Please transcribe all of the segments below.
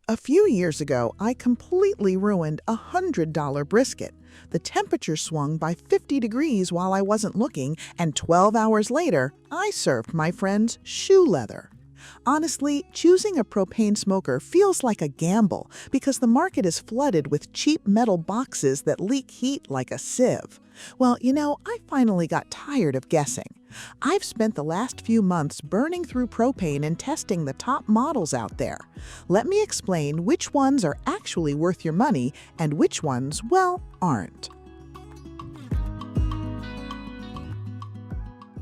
A few years ago, I completely ruined a $100 brisket. The temperature swung by 50 degrees while I wasn't looking, and 12 hours later, I served my friends shoe leather. Honestly, choosing a propane smoker feels like a gamble because the market is flooded with cheap metal boxes that leak heat like a sieve. Well, I finally got tired of guessing. I've spent the last few months burning through propane and testing the top models out there. Let me explain which ones are actually worth your money and which ones, well, aren't.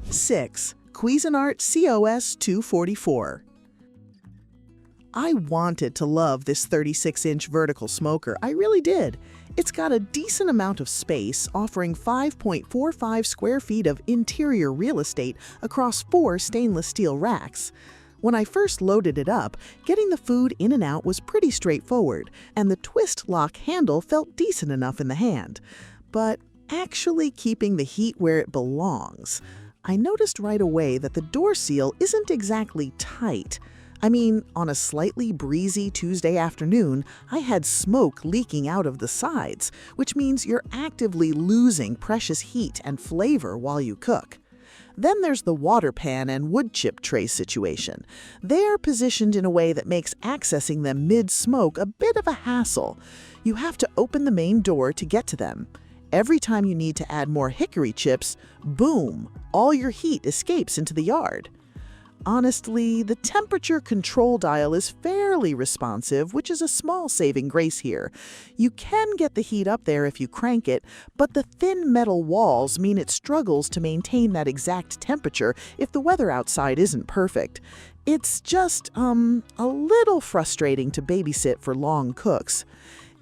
6. Cuisinart COS-244. I wanted to love this 36-inch vertical smoker, I really did. It's got a decent amount of space, offering 5.45 square feet of interior real estate across 4 stainless steel racks. When I first loaded it up, getting the food in and out was pretty straightforward, and the twist lock handle felt decent enough in the hand. But actually keeping the heat where it belongs, I noticed right away that the door seal isn't exactly tight. I mean, on a slightly breezy Tuesday afternoon, I had smoke leaking out of the sides, which means you're actively losing precious heat and flavor while you cook. Then there's the water pan and wood chip tray situation. They are positioned in a way that makes accessing them mid-smoke a bit of a hassle. You have to open the main door to get to them. Every time you need to add more hickory chips, boom, all your heat escapes into the yard. Honestly, the temperature control dial is fairly responsive, which is a small saving grace here. You can get the heat up there if you crank it, but the thin metal walls mean it struggles to maintain that exact temperature if the weather outside isn't perfect. It's just, a little frustrating to babysit for long cooks.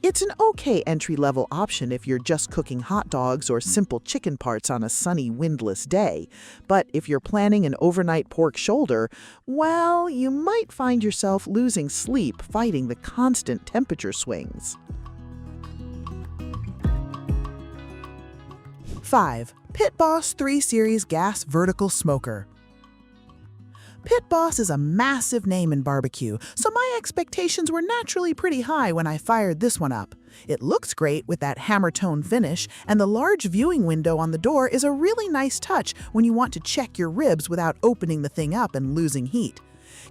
It's an okay entry-level option if you're just cooking hot dogs or simple chicken parts on a sunny, windless day. But if you're planning an overnight pork shoulder, well, you might find yourself losing sleep fighting the constant temperature swings. 5. Pit Boss 3 Series Gas Vertical Smoker. Pit Boss is a massive name in barbecue, so my expectations were naturally pretty high when I fired this one up. It looks great with that hammer-tone finish, and the large viewing window on the door is a really nice touch when you want to check your ribs without opening the thing up and losing heat.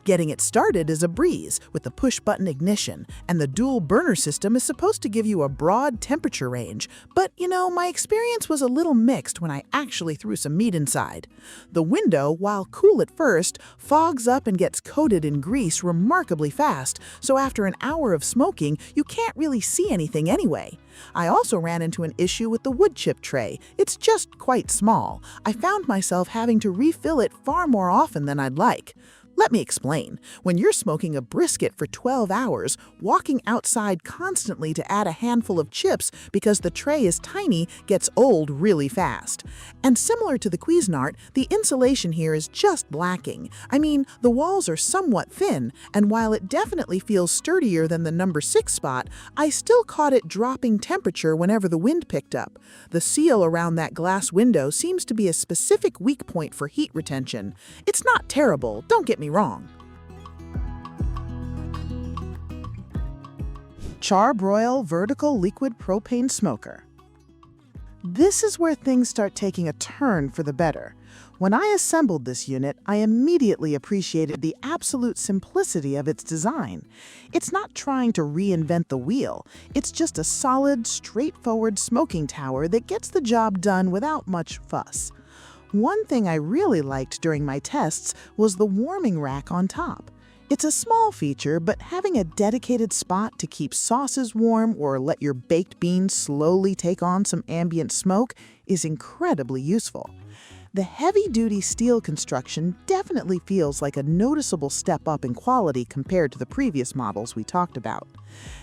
Getting it started is a breeze with the push-button ignition, and the dual burner system is supposed to give you a broad temperature range. But, my experience was a little mixed when I actually threw some meat inside. The window, while cool at first, fogs up and gets coated in grease remarkably fast, so after an hour of smoking, you can't really see anything anyway. I also ran into an issue with the wood chip tray. It's just quite small. I found myself having to refill it far more often than I'd like. Let me explain. When you're smoking a brisket for 12 hours, walking outside constantly to add a handful of chips because the tray is tiny gets old really fast. And similar to the Cuisinart, the insulation here is just lacking. I mean, the walls are somewhat thin, and while it definitely feels sturdier than the number 6 spot, I still caught it dropping temperature whenever the wind picked up. The seal around that glass window seems to be a specific weak point for heat retention. It's not terrible, don't get me wrong. Char-Broil Vertical Liquid Propane Smoker. This is where things start taking a turn for the better. When I assembled this unit, I immediately appreciated the absolute simplicity of its design. It's not trying to reinvent the wheel. It's just a solid, straightforward smoking tower that gets the job done without much fuss. One thing I really liked during my tests was the warming rack on top. It's a small feature, but having a dedicated spot to keep sauces warm or let your baked beans slowly take on some ambient smoke is incredibly useful. The heavy-duty steel construction definitely feels like a noticeable step up in quality compared to the previous models we talked about.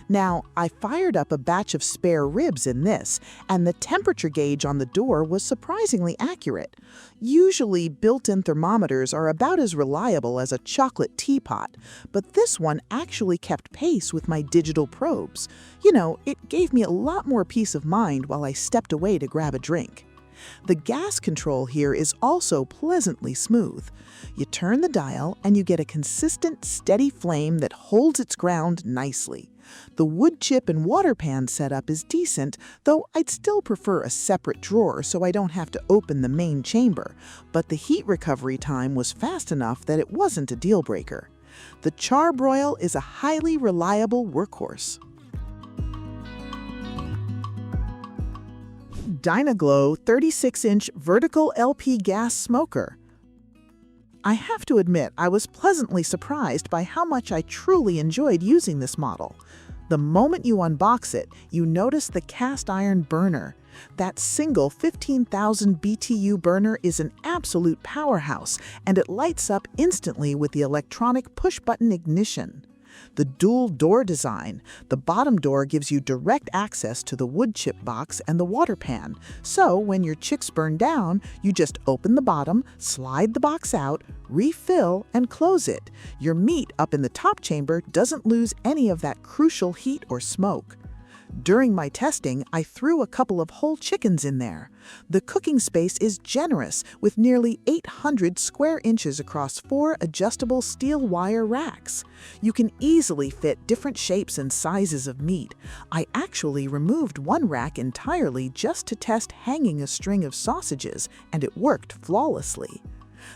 Now, I fired up a batch of spare ribs in this, and the temperature gauge on the door was surprisingly accurate. Usually, built-in thermometers are about as reliable as a chocolate teapot, but this one actually kept pace with my digital probes. It gave me a lot more peace of mind while I stepped away to grab a drink. The gas control here is also pleasantly smooth. You turn the dial and you get a consistent, steady flame that holds its ground nicely. The wood chip and water pan setup is decent, though I'd still prefer a separate drawer so I don't have to open the main chamber, but the heat recovery time was fast enough that it wasn't a deal breaker. The Char-Broil is a highly reliable workhorse. Dyna-Glo 36-inch vertical LP gas smoker. I have to admit, I was pleasantly surprised by how much I truly enjoyed using this model. The moment you unbox it, you notice the cast iron burner. That single 15,000 BTU burner is an absolute powerhouse, and it lights up instantly with the electronic push-button ignition. The dual door design. The bottom door gives you direct access to the wood chip box and the water pan. So when your chicks burn down, you just open the bottom, slide the box out, refill, and close it. Your meat up in the top chamber doesn't lose any of that crucial heat or smoke. During my testing, I threw a couple of whole chickens in there. The cooking space is generous, with nearly 800 square inches across 4 adjustable steel wire racks. You can easily fit different shapes and sizes of meat. I actually removed one rack entirely just to test hanging a string of sausages, and it worked flawlessly.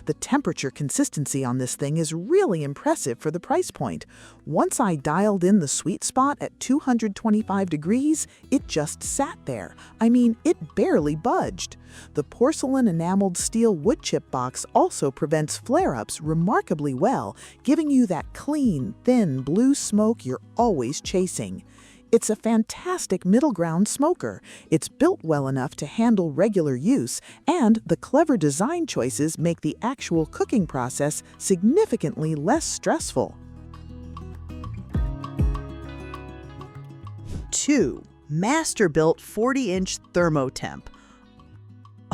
The temperature consistency on this thing is really impressive for the price point. Once I dialed in the sweet spot at 225 degrees, it just sat there. I mean, it barely budged. The porcelain enameled steel wood chip box also prevents flare-ups remarkably well, giving you that clean, thin blue smoke you're always chasing. It's a fantastic middle ground smoker. It's built well enough to handle regular use, and the clever design choices make the actual cooking process significantly less stressful. 2. Masterbuilt 40-inch ThermoTemp.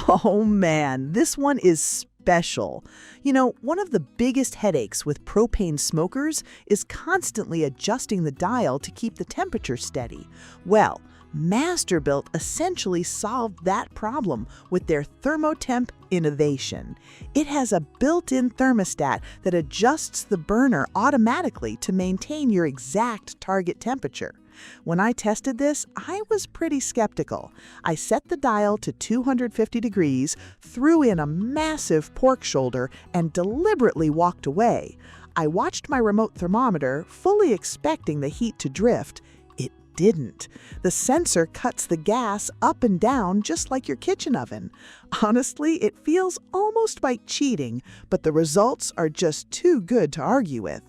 Oh man, this one is special. You know, one of the biggest headaches with propane smokers is constantly adjusting the dial to keep the temperature steady. Well, Masterbuilt essentially solved that problem with their ThermoTemp innovation. It has a built-in thermostat that adjusts the burner automatically to maintain your exact target temperature. When I tested this, I was pretty skeptical. I set the dial to 250 degrees, threw in a massive pork shoulder, and deliberately walked away. I watched my remote thermometer, fully expecting the heat to drift. It didn't. The sensor cuts the gas up and down just like your kitchen oven. Honestly, it feels almost like cheating, but the results are just too good to argue with.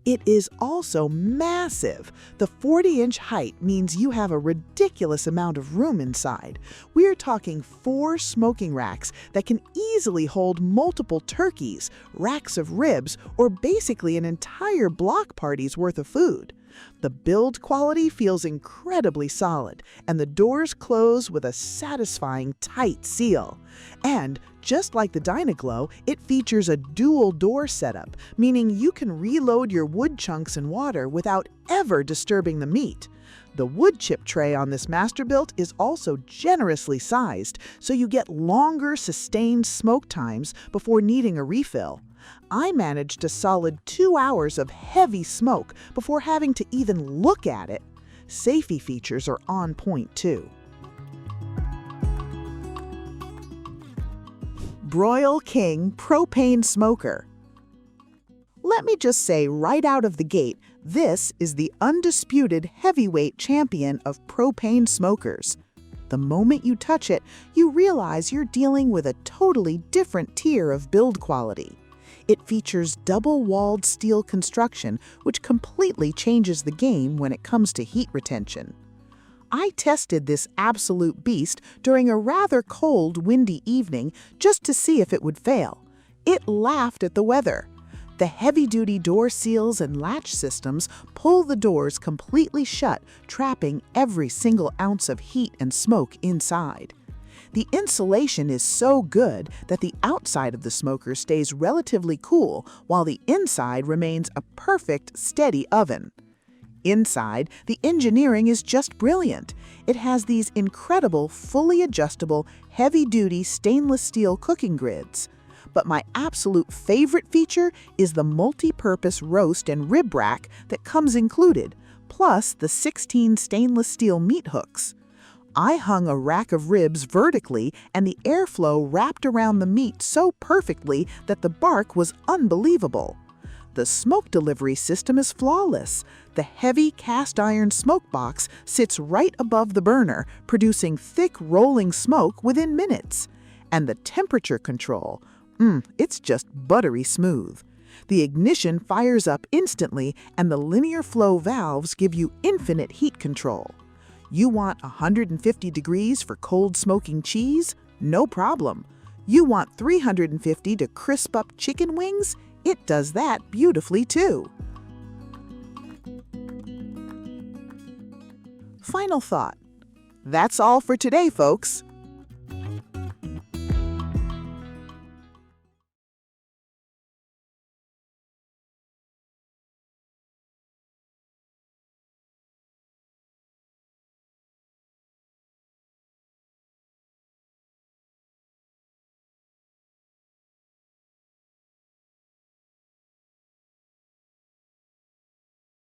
It is also massive. The 40-inch height means you have a ridiculous amount of room inside. We're talking 4 smoking racks that can easily hold multiple turkeys, racks of ribs, or basically an entire block party's worth of food. The build quality feels incredibly solid, and the doors close with a satisfying tight seal. And just like the Dyna-Glo, it features a dual door setup, meaning you can reload your wood chunks in water without ever disturbing the meat. The wood chip tray on this Masterbuilt is also generously sized, so you get longer sustained smoke times before needing a refill. I managed a solid 2 hours of heavy smoke before having to even look at it. Safety features are on point too. Broil King Propane Smoker. Let me just say right out of the gate, this is the undisputed heavyweight champion of propane smokers. The moment you touch it, you realize you're dealing with a totally different tier of build quality. It features double-walled steel construction, which completely changes the game when it comes to heat retention. I tested this absolute beast during a rather cold, windy evening just to see if it would fail. It laughed at the weather. The heavy-duty door seals and latch systems pull the doors completely shut, trapping every single ounce of heat and smoke inside. The insulation is so good that the outside of the smoker stays relatively cool while the inside remains a perfect, steady oven. Inside, the engineering is just brilliant. It has these incredible, fully adjustable, heavy-duty stainless steel cooking grids. But my absolute favorite feature is the multi-purpose roast and rib rack that comes included, plus the 16 stainless steel meat hooks. I hung a rack of ribs vertically, and the airflow wrapped around the meat so perfectly that the bark was unbelievable. The smoke delivery system is flawless. The heavy cast iron smoke box sits right above the burner, producing thick rolling smoke within minutes. And the temperature control, it's just buttery smooth. The ignition fires up instantly, and the linear flow valves give you infinite heat control. You want 150 degrees for cold smoking cheese? No problem. You want 350 to crisp up chicken wings? It does that beautifully too. Final thought. That's all for today, folks.